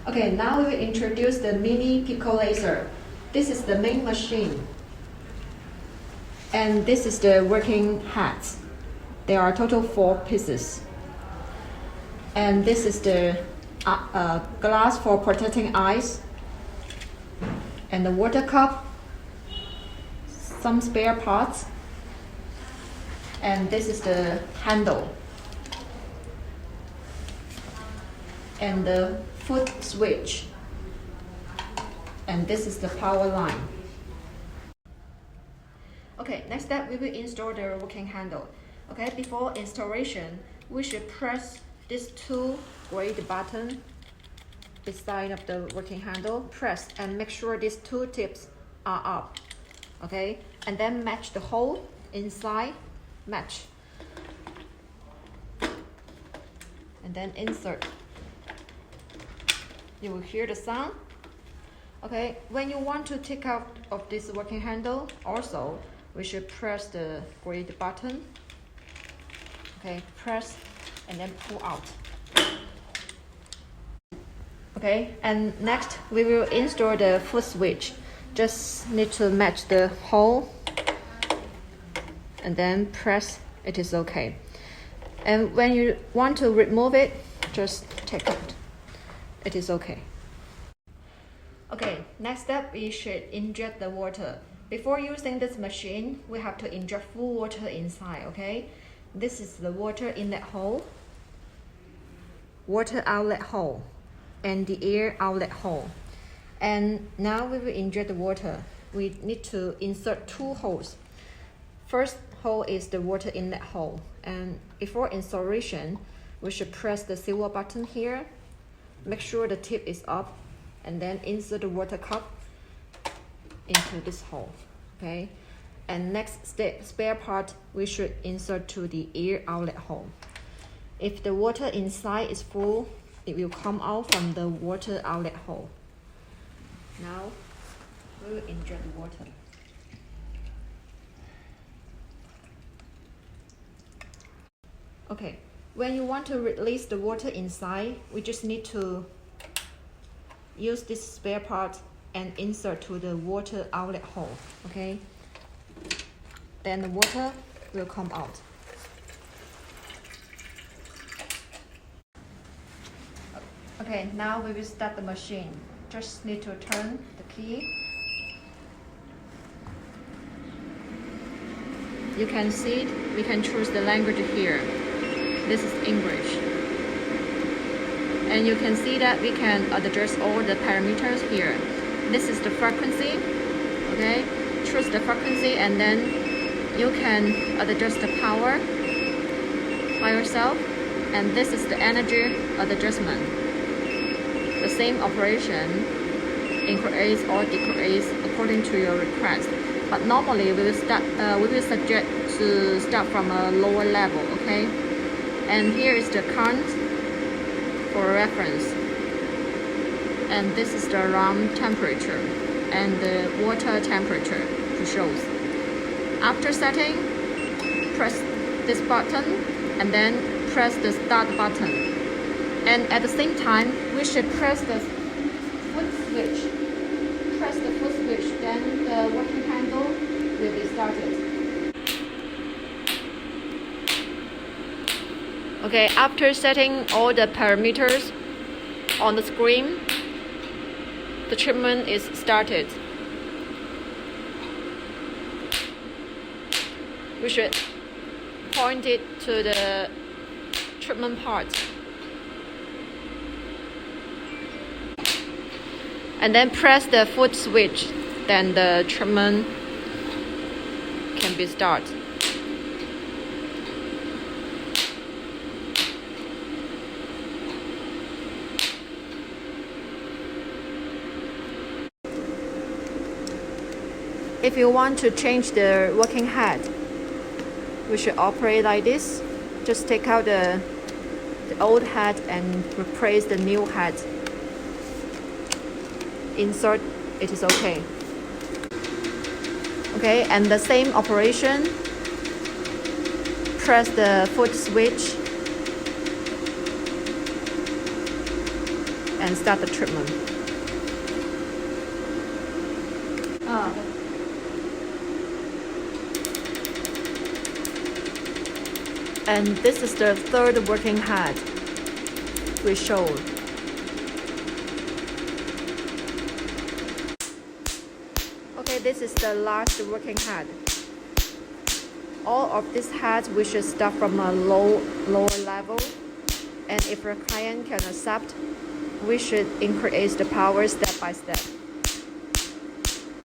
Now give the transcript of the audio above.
Okay, now we will introduce the mini picolaser. This is the main machine. And this is the working hat. There are total 4 pieces. And this is the glass for protecting eyes. And the water cup. Some spare parts. And this is the handle. And the foot switch. And this is the power line. Okay, next step we will install the working handle. Okay, before installation, we should press these 2 gray buttons beside of the working handle. Press and make sure these 2 tips are up. Okay, and then match the hole inside. Match. And then insert. You will hear the sound. Okay, when you want to take out of this working handle, also we should press the gray button. Okay, press and then pull out. Okay, and next we will install the foot switch. Just need to match the hole and then press. It is okay. And when you want to remove it, just take out. It is okay. Okay, next step, we should inject the water. Before using this machine, we have to inject full water inside, okay? This is the water inlet hole, water outlet hole, and the air outlet hole. And now we will inject the water. We need to insert 2 holes. First hole is the water inlet hole. And before installation, we should press the silver button here. Make sure the tip is up. And then insert the water cup into this hole. Okay. And next step, spare part, we should insert to the air outlet hole. If the water inside is full, it will come out from the water outlet hole. Now, we will inject the water. Okay, when you want to release the water inside, we just need to use this spare part and insert to the water outlet hole, okay? Then the water will come out. Okay, now we will start the machine. Just need to turn the key. You can see it. We can choose the language here. This is English. And you can see that we can adjust all the parameters here. This is the frequency. Okay, choose the frequency and then you can adjust the power by yourself. And this is the energy adjustment. The same operation increase or decrease according to your request. But normally we will suggest to start from a lower level, okay? And here is the current for reference. And this is the room temperature and the water temperature to shows. After setting, press this button and then press the start button. And at the same time, we should press the foot switch. Press the foot switch, then the working handle will be started. Okay, after setting all the parameters on the screen, the treatment is started. We should point it to the treatment part. And then press the foot switch, then the treatment can be started. If you want to change the working head, we should operate like this. Just take out the old head and replace the new head. Insert, it is okay. Okay, and the same operation. Press the foot switch. and start the treatment. And this is the third working head we showed. Okay, this is the last working head. All of these heads we should start from a lower level, and if our client can accept, we should increase the power step by step.